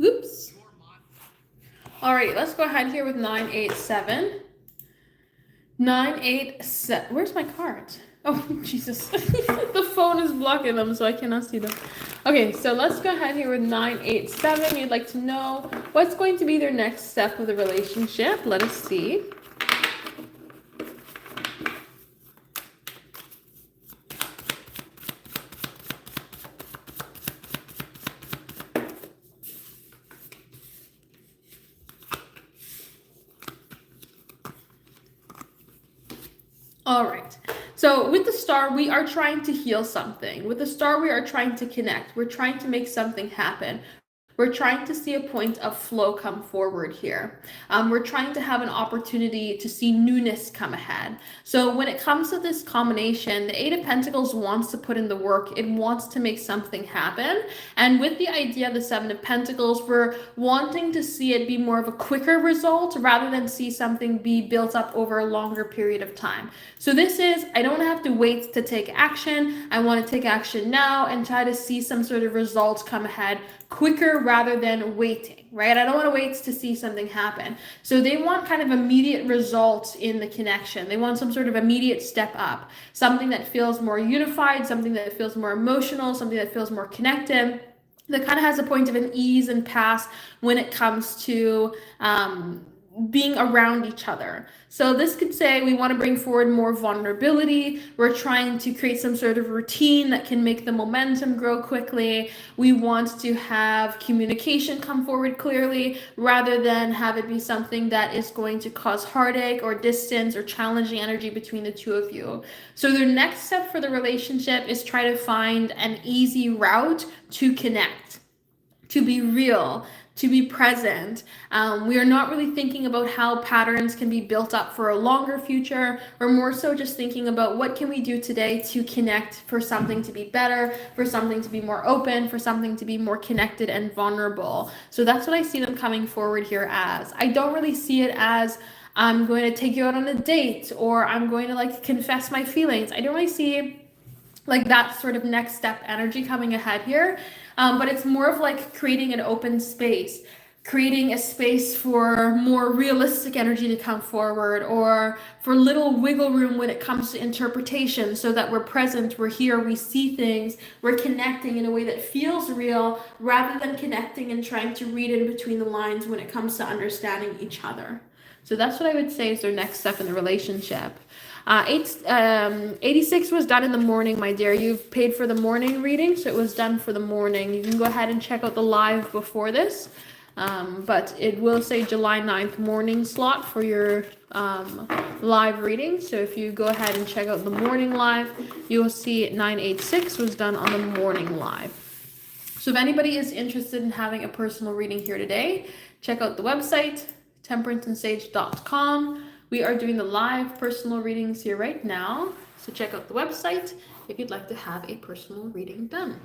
Oops. All right, let's go ahead here with 987. 987. Where's my cards? Oh, Jesus. The phone is blocking them, so I cannot see them. Okay, so let's go ahead here with 987. You'd like to know what's going to be their next step of the relationship. Let us see. All right. So with the star, we are trying to heal something. With the star, we are trying to connect. We're trying to make something happen. We're trying to see a point of flow come forward here. We're trying to have an opportunity to see newness come ahead. So when it comes to this combination, the Eight of Pentacles wants to put in the work. It wants to make something happen. And with the idea of the Seven of Pentacles, we're wanting to see it be more of a quicker result rather than see something be built up over a longer period of time. So this is, I don't have to wait to take action. I want to take action now and try to see some sort of results come ahead quicker rather than waiting, right? I don't want to wait to see something happen. So they want kind of immediate results in the connection. They want some sort of immediate step up, something that feels more unified, something that feels more emotional, something that feels more connected, that kind of has a point of an ease and pass when it comes to being around each other. So this could say we want to bring forward more vulnerability. We're trying to create some sort of routine that can make the momentum grow quickly. We want to have communication come forward clearly rather than have it be something that is going to cause heartache or distance or challenging energy between the two of you. So their next step for the relationship is try to find an easy route to connect, to be real, to be present. We are not really thinking about how patterns can be built up for a longer future. We're more so just thinking about what can we do today to connect for something to be better, for something to be more open, for something to be more connected and vulnerable. So that's what I see them coming forward here as. I don't really see it as I'm going to take you out on a date or I'm going to like confess my feelings. I don't really see like that sort of next step energy coming ahead here. But it's more of like creating an open space, creating a space for more realistic energy to come forward, or for little wiggle room when it comes to interpretation, so that we're present, we're here, we see things, we're connecting in a way that feels real rather than connecting and trying to read in between the lines when it comes to understanding each other. So that's what I would say is their next step in the relationship. 86 was done in the morning, my dear. You've paid for the morning reading, so it was done for the morning. You can go ahead and check out the live before this, but it will say July 9th morning slot for your live reading. So if you go ahead and check out the morning live, you will see 986 was done on the morning live. So if anybody is interested in having a personal reading here today, check out the website, temperanceandsage.com. We are doing the live personal readings here right now. So check out the website if you'd like to have a personal reading done.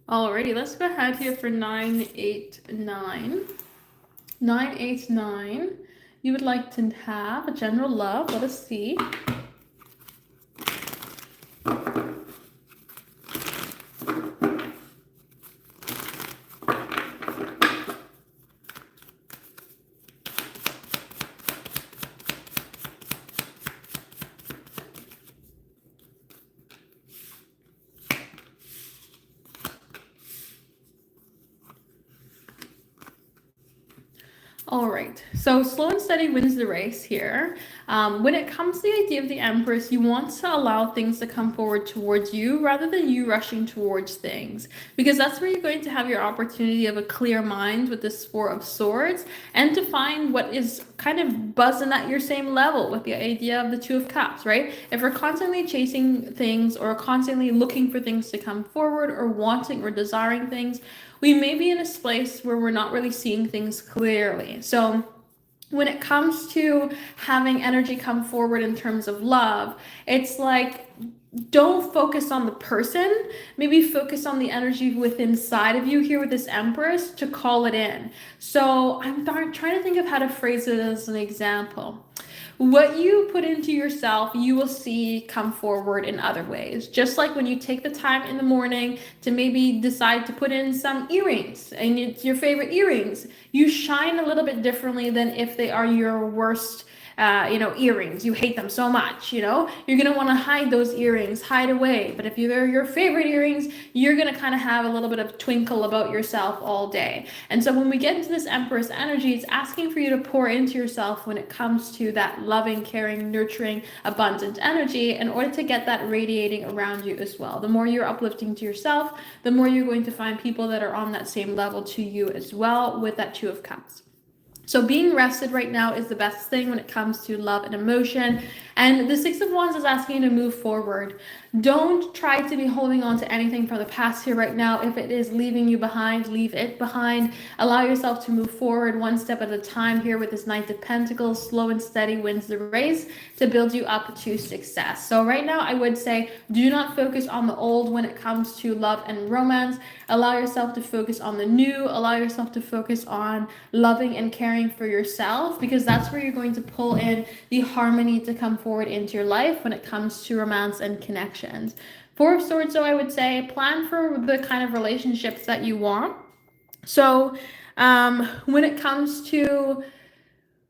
Alrighty, let's go ahead here for 989. 989. You would like to have a general love. Let us see. All right, so slow and steady wins the race here. When it comes to the idea of the Empress, you want to allow things to come forward towards you rather than you rushing towards things, because that's where you're going to have your opportunity of a clear mind with this Four of Swords and to find what is kind of buzzing at your same level with the idea of the Two of Cups, right? If we're constantly chasing things or constantly looking for things to come forward or wanting or desiring things, we may be in a place where we're not really seeing things clearly. So when it comes to having energy come forward in terms of love, it's like, don't focus on the person, maybe focus on the energy within inside of you here with this Empress to call it in. So I'm trying to think of how to phrase it as an example. What you put into yourself, you will see come forward in other ways. Just like when you take the time in the morning to maybe decide to put in some earrings and it's your favorite earrings, you shine a little bit differently than if they are your worst earrings. You hate them so much, you're going to want to hide those earrings, hide away. But if they're your favorite earrings, you're going to kind of have a little bit of twinkle about yourself all day. And so when we get into this Empress energy, it's asking for you to pour into yourself when it comes to that loving, caring, nurturing, abundant energy in order to get that radiating around you as well. The more you're uplifting to yourself, the more you're going to find people that are on that same level to you as well with that Two of Cups. So being rested right now is the best thing when it comes to love and emotion. And the Six of Wands is asking you to move forward. Don't try to be holding on to anything from the past here right now. If it is leaving you behind, leave it behind. Allow yourself to move forward one step at a time here with this Knight of Pentacles. Slow and steady wins the race to build you up to success. So right now I would say do not focus on the old when it comes to love and romance. Allow yourself to focus on the new. Allow yourself to focus on loving and caring for yourself, because that's where you're going to pull in the harmony to come forward into your life when it comes to romance and connections. Four of Swords, so I would say plan for the kind of relationships that you want. So when it comes to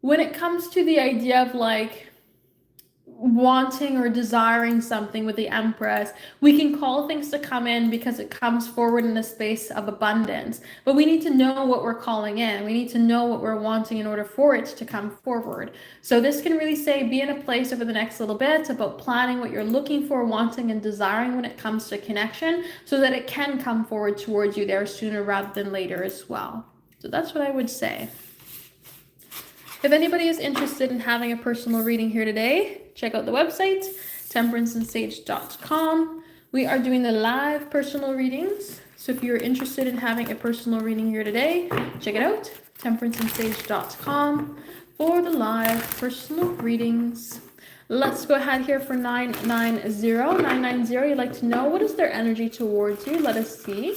the idea of like wanting or desiring something with the Empress, we can call things to come in because it comes forward in a space of abundance. But we need to know what we're calling in. We need to know what we're wanting in order for it to come forward. So this can really say be in a place over the next little bit about planning what you're looking for, wanting, and desiring when it comes to connection so that it can come forward towards you there sooner rather than later as well. So that's what I would say. If anybody is interested in having a personal reading here today, check out the website, temperanceandsage.com. We are doing the live personal readings. So if you're interested in having a personal reading here today, check it out, temperanceandsage.com for the live personal readings. Let's go ahead here for 990. 990, you'd like to know what is their energy towards you. Let us see.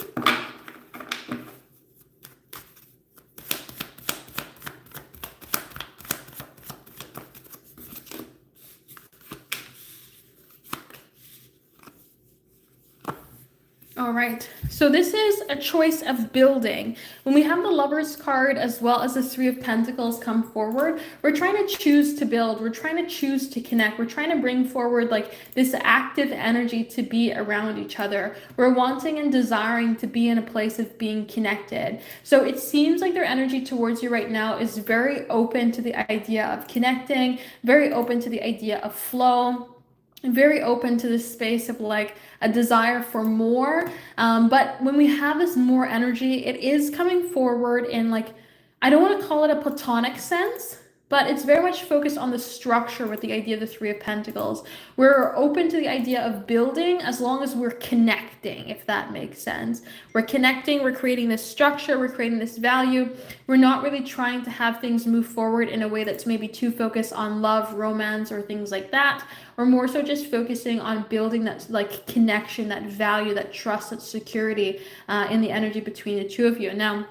All right, so this is a choice of building. When we have the Lovers card as well as the Three of Pentacles come forward, we're trying to choose to build. We're trying to choose to connect. We're trying to bring forward like this active energy to be around each other. We're wanting and desiring to be in a place of being connected. So it seems like their energy towards you right now is very open to the idea of connecting, very open to the idea of flow, very open to this space of like a desire for more. But when we have this more energy, it is coming forward in like, I don't want to call it a platonic sense, but it's very much focused on the structure with the idea of the Three of Pentacles. We're open to the idea of building as long as we're connecting, if that makes sense. We're connecting, we're creating this structure, we're creating this value. We're not really trying to have things move forward in a way that's maybe too focused on love, romance, or things like that. We're more so just focusing on building that like connection, that value, that trust, that security in the energy between the two of you. Now,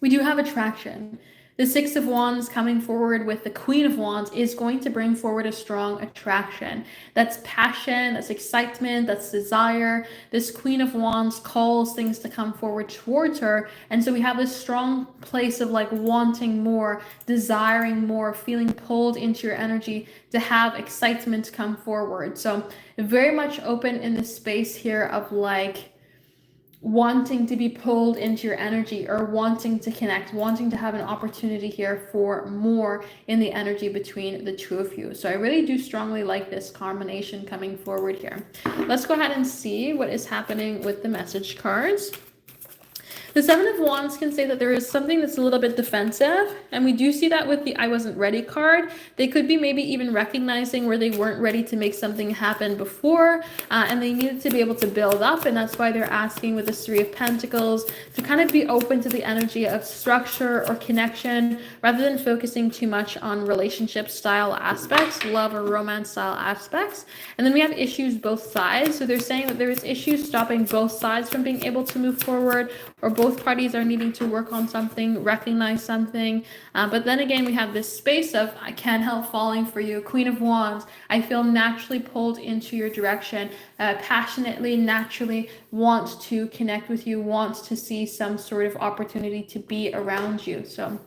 we do have attraction. The Six of Wands coming forward with the Queen of Wands is going to bring forward a strong attraction. That's passion, that's excitement, that's desire. This Queen of Wands calls things to come forward towards her. And so we have this strong place of like wanting more, desiring more, feeling pulled into your energy to have excitement come forward. So very much open in the space here of like, wanting to be pulled into your energy or wanting to connect, wanting to have an opportunity here for more in the energy between the two of you. So I really do strongly like this combination coming forward here. Let's go ahead and see what is happening with the message cards. The Seven of Wands can say that there is something that's a little bit defensive, and we do see that with the I wasn't ready card. They could be maybe even recognizing where they weren't ready to make something happen before, and they needed to be able to build up, and that's why they're asking with this Three of Pentacles to kind of be open to the energy of structure or connection rather than focusing too much on relationship style aspects, love or romance style aspects. And then we have issues both sides. So they're saying that there is issues stopping both sides from being able to move forward, or both parties are needing to work on something, recognize something. But then again, we have this space of, I can't help falling for you. Queen of Wands, I feel naturally pulled into your direction, passionately, naturally want to connect with you, want to see some sort of opportunity to be around you. So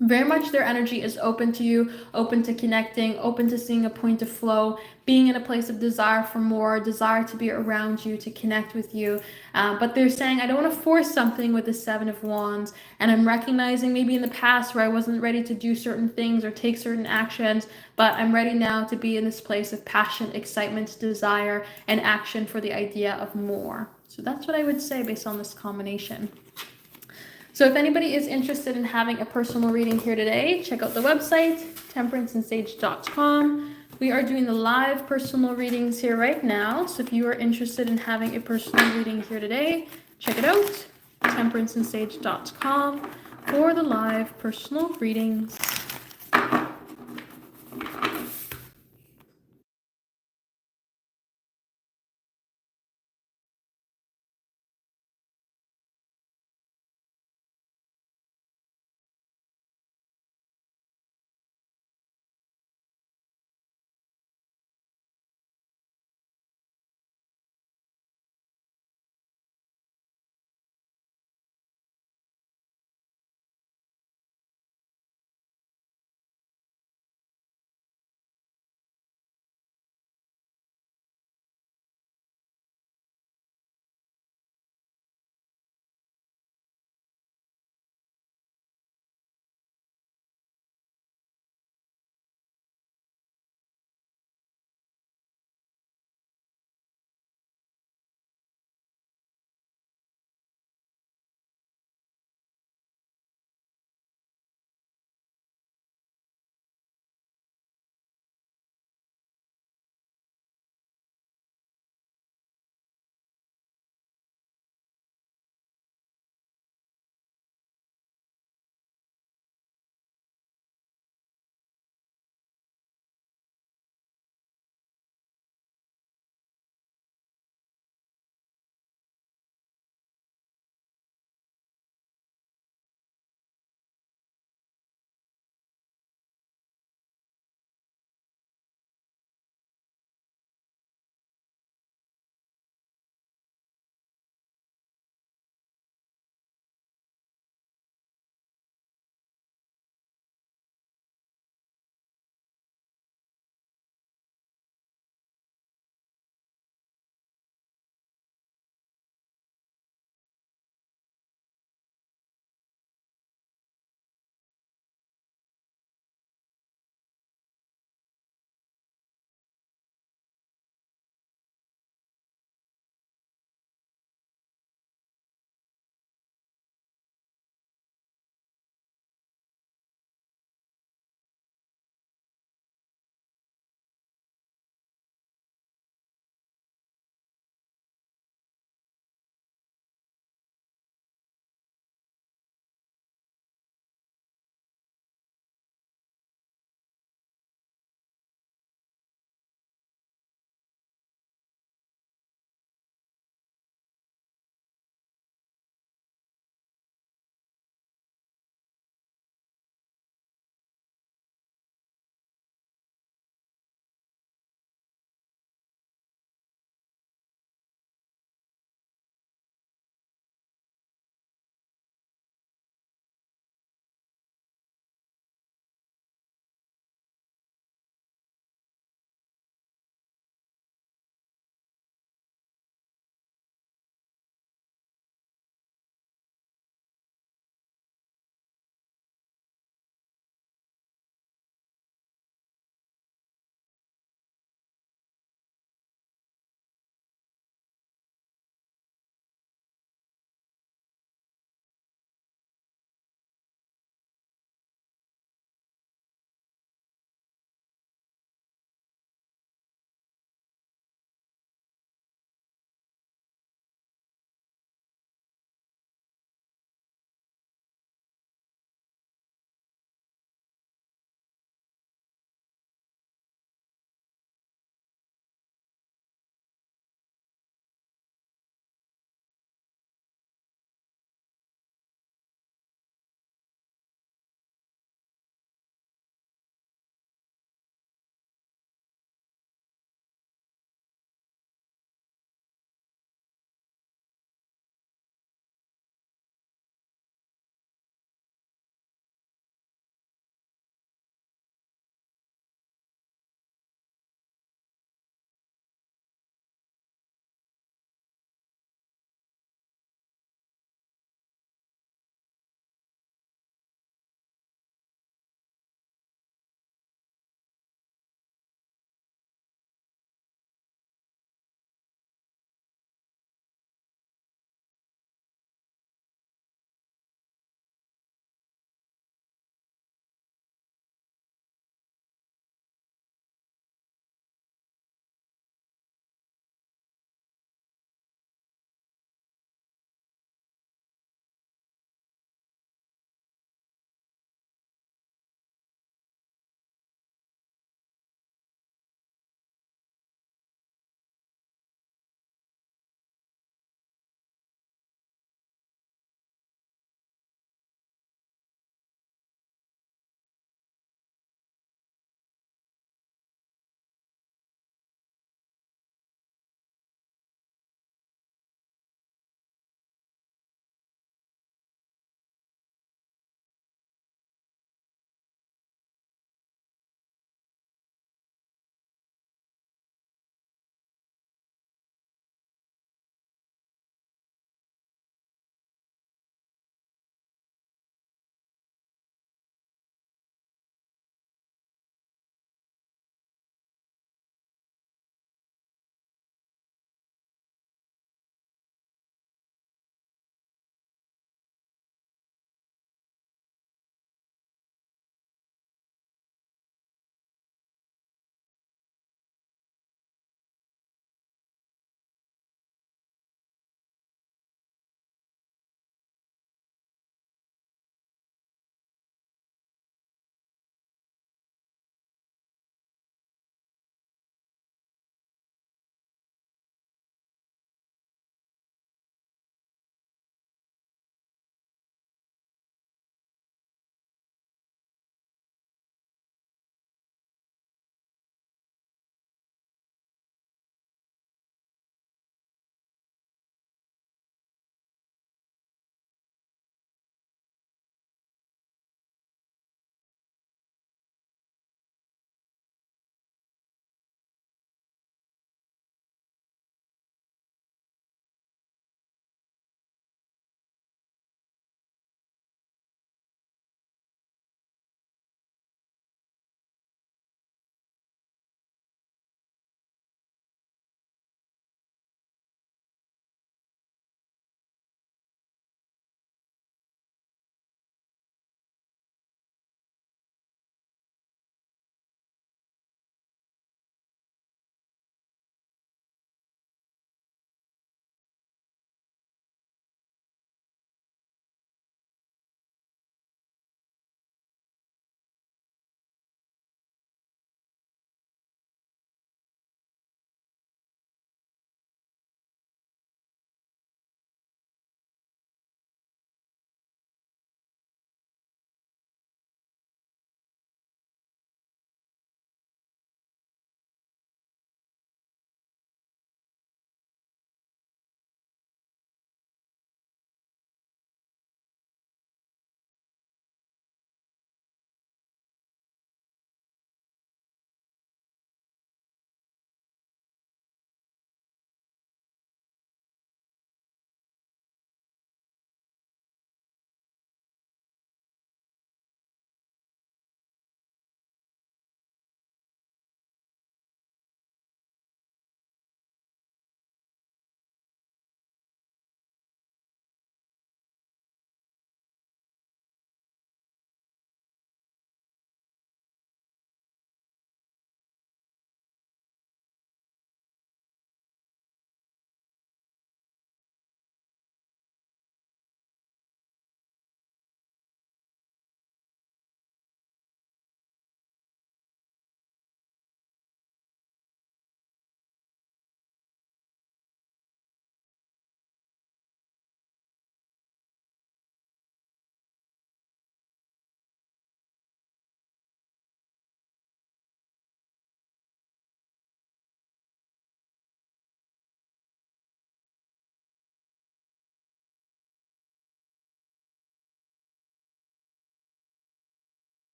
very much their energy is open to you, open to connecting, open to seeing a point of flow, being in a place of desire for more, desire to be around you, to connect with you. But they're saying, I don't want to force something with the Seven of Wands. And I'm recognizing maybe in the past where I wasn't ready to do certain things or take certain actions, but I'm ready now to be in this place of passion, excitement, desire, and action for the idea of more. So that's what I would say based on this combination. So if anybody is interested in having a personal reading here today, check out the website, temperanceandsage.com. We are doing the live personal readings here right now. So if you are interested in having a personal reading here today, check it out, temperanceandsage.com for the live personal readings.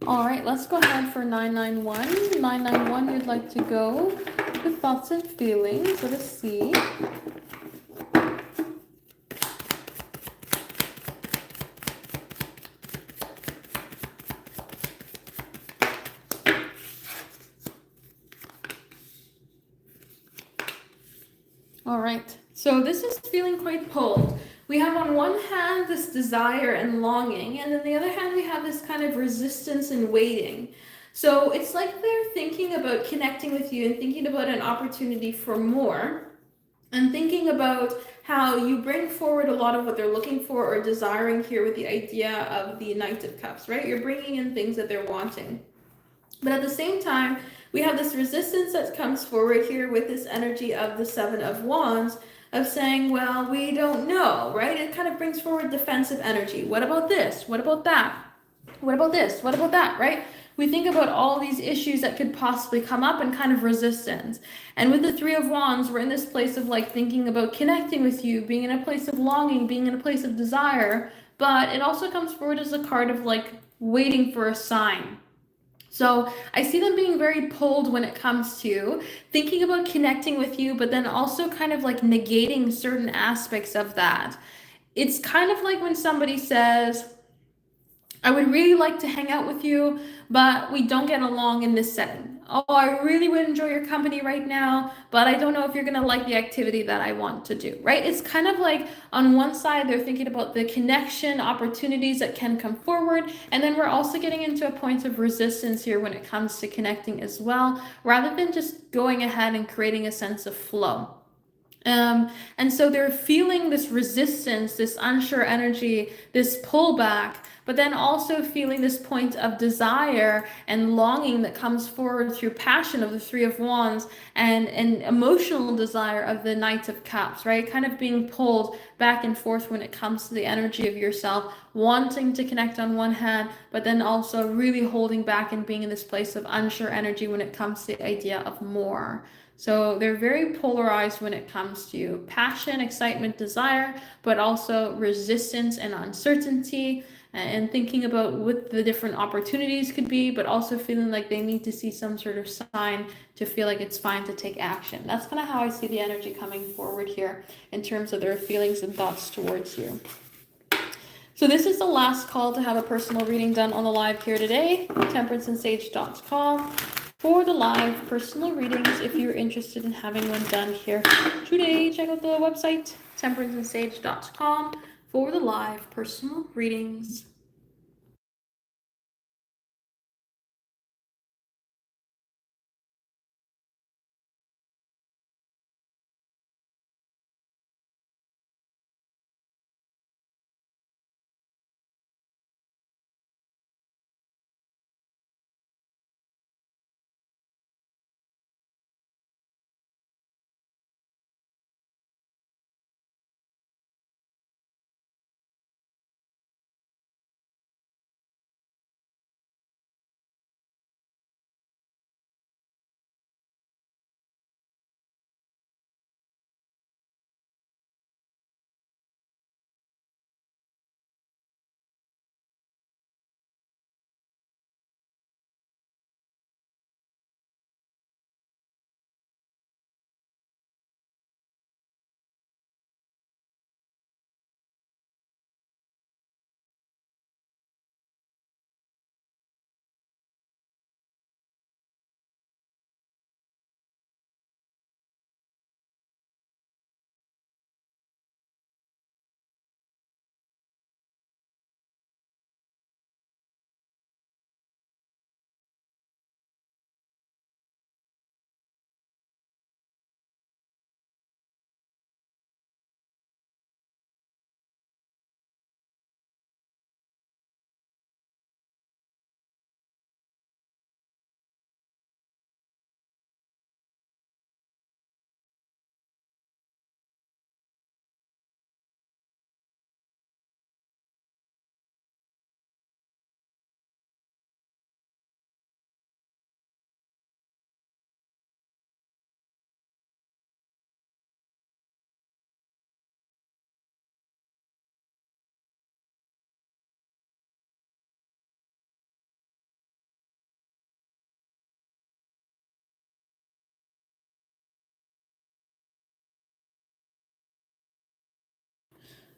All right, let's go ahead for 991. 991, you'd like to go with thoughts and feelings. Let us see. All right, so this is feeling quite pulled. We have on one hand this desire and longing, and on the other hand, we have this kind of resistance and waiting. So it's like they're thinking about connecting with you and thinking about an opportunity for more, and thinking about how you bring forward a lot of what they're looking for or desiring here with the idea of the Knight of Cups, right? You're bringing in things that they're wanting. But at the same time, we have this resistance that comes forward here with this energy of the Seven of Wands of saying, well, we don't know, right? It kind of brings forward defensive energy. What about this? What about that? What about this? What about that, right? We think about all these issues that could possibly come up and kind of resistance. And with the Three of Wands, we're in this place of like thinking about connecting with you, being in a place of longing, being in a place of desire. But it also comes forward as a card of like waiting for a sign. So I see them being very pulled when it comes to thinking about connecting with you, but then also kind of like negating certain aspects of that. It's kind of like when somebody says, I would really like to hang out with you, but we don't get along in this setting. Oh, I really would enjoy your company right now, but I don't know if you're going to like the activity that I want to do, right? It's kind of like on one side, they're thinking about the connection opportunities that can come forward. And then we're also getting into a point of resistance here when it comes to connecting as well, rather than just going ahead and creating a sense of flow. And so they're feeling this resistance, this unsure energy, this pullback, but then also feeling this point of desire and longing that comes forward through passion of the Three of Wands and emotional desire of the Knight of Cups, right? Kind of being pulled back and forth when it comes to the energy of yourself, wanting to connect on one hand, but then also really holding back and being in this place of unsure energy when it comes to the idea of more. So they're very polarized when it comes to passion, excitement, desire, but also resistance and uncertainty, and thinking about what the different opportunities could be, but also feeling like they need to see some sort of sign to feel like it's fine to take action. That's kind of how I see the energy coming forward here in terms of their feelings and thoughts towards you. So this is the last call to have a personal reading done on the live here today, temperanceandsage.com. For the live personal readings, if you're interested in having one done here today, check out the website, temperanceandsage.com, for the live personal readings.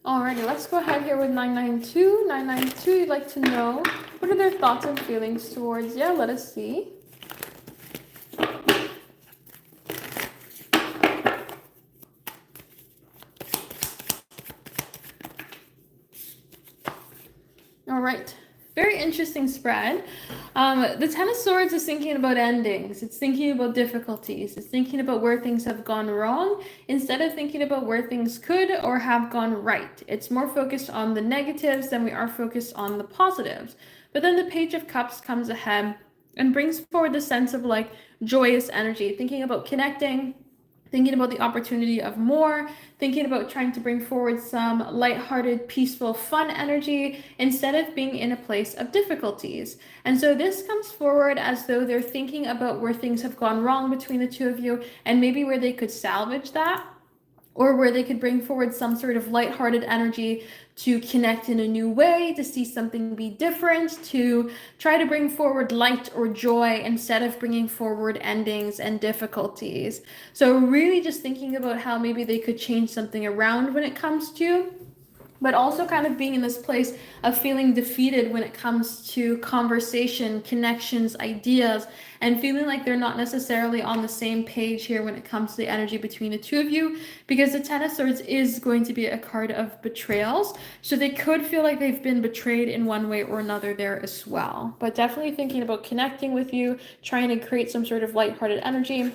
Alrighty, let's go ahead here with 992. 992, you'd like to know what are their thoughts and feelings towards you? Let us see. All right. Very interesting spread. The Ten of Swords is thinking about endings. It's thinking about difficulties. It's thinking about where things have gone wrong instead of thinking about where things could or have gone right. It's more focused on the negatives than we are focused on the positives. But then the Page of Cups comes ahead and brings forward the sense of like joyous energy, thinking about connecting, thinking about the opportunity of more, thinking about trying to bring forward some lighthearted, peaceful, fun energy instead of being in a place of difficulties. And so this comes forward as though they're thinking about where things have gone wrong between the two of you and maybe where they could salvage that, or where they could bring forward some sort of lighthearted energy to connect in a new way, to see something be different, to try to bring forward light or joy instead of bringing forward endings and difficulties. So really just thinking about how maybe they could change something around when it comes to, but also kind of being in this place of feeling defeated when it comes to conversation, connections, ideas, and feeling like they're not necessarily on the same page here when it comes to the energy between the two of you, because the Ten of Swords is going to be a card of betrayals. So they could feel like they've been betrayed in one way or another there as well. But definitely thinking about connecting with you, trying to create some sort of lighthearted energy,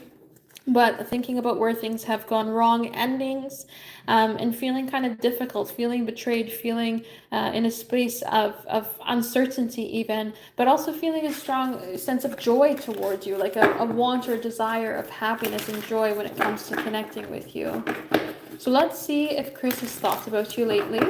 but thinking about where things have gone wrong, endings, and feeling kind of difficult, feeling betrayed, feeling in a space of uncertainty even, but also feeling a strong sense of joy towards you, like a want or desire of happiness and joy when it comes to connecting with you. So let's see if Chris has thought about you lately.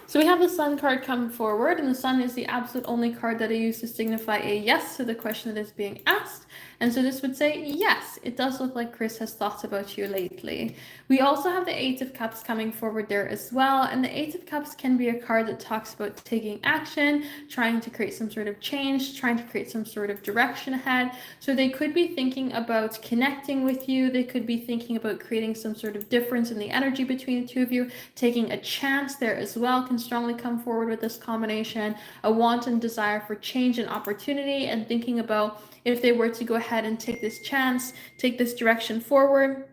So we have the Sun card come forward, and the Sun is the absolute only card that I use to signify a yes to the question that is being asked. And so this would say, yes, it does look like Chris has thought about you lately. We also have the Eight of Cups coming forward there as well. And the Eight of Cups can be a card that talks about taking action, trying to create some sort of change, trying to create some sort of direction ahead. So they could be thinking about connecting with you. They could be thinking about creating some sort of difference in the energy between the two of you, taking a chance there as well can strongly come forward with this combination. A want and desire for change and opportunity, and thinking about if they were to go ahead and take this chance, take this direction forward,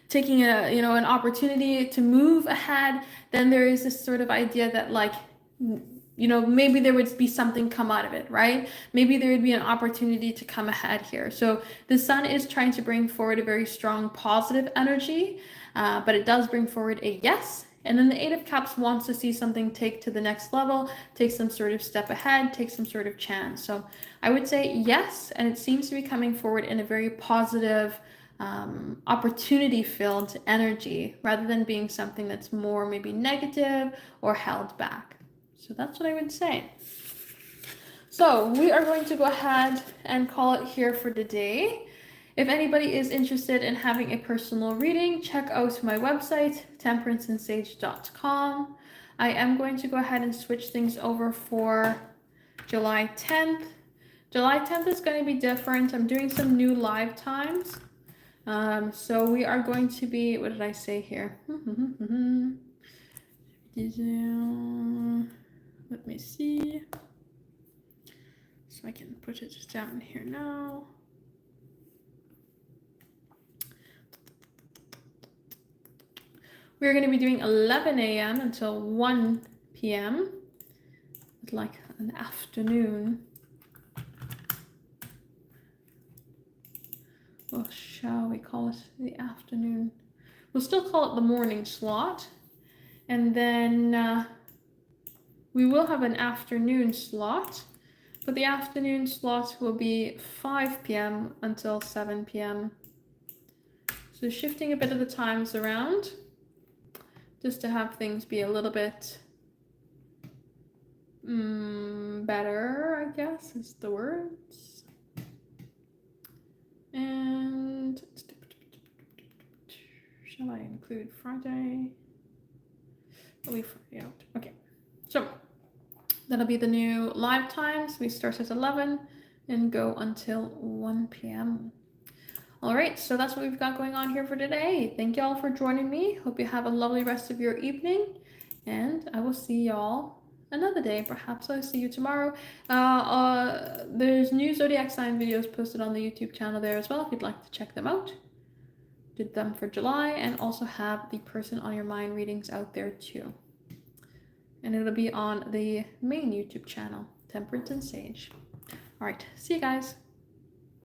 taking an opportunity to move ahead, then there is this sort of idea that like, maybe there would be something come out of it, right? Maybe there would be an opportunity to come ahead here. So the Sun is trying to bring forward a very strong positive energy, but it does bring forward a yes. And then the Eight of Cups wants to see something take to the next level, take some sort of step ahead, take some sort of chance. So I would say yes, and it seems to be coming forward in a very positive, opportunity-filled energy, rather than being something that's more maybe negative or held back. So that's what I would say. So we are going to go ahead and call it here for today. If anybody is interested in having a personal reading, check out my website, temperanceandsage.com. I am going to go ahead and switch things over for July 10th. July 10th is going to be different. I'm doing some new live times. So we are going to be, what did I say here? Let me see. So I can put it down here now. We're going to be doing 11 a.m. until 1 p.m. It's like an afternoon. Well, shall we call it the afternoon? We'll still call it the morning slot. And then we will have an afternoon slot. But the afternoon slot will be 5 p.m. until 7 p.m. So shifting a bit of the times around, just to have things be a little bit better, I guess is the words. And shall I include Friday? I'll leave Friday out. Okay, so that'll be the new live times. We start at 11, and go until 1 p.m. All right, so that's what we've got going on here for today. Thank y'all for joining me. Hope you have a lovely rest of your evening, and I will see y'all another day. Perhaps I'll see you tomorrow. There's new zodiac sign videos posted on the YouTube channel there as well if you'd like to check them out. Did them for July and also have the person on your mind readings out there too. And it'll be on the main YouTube channel, Temperance and Sage. All right, see you guys.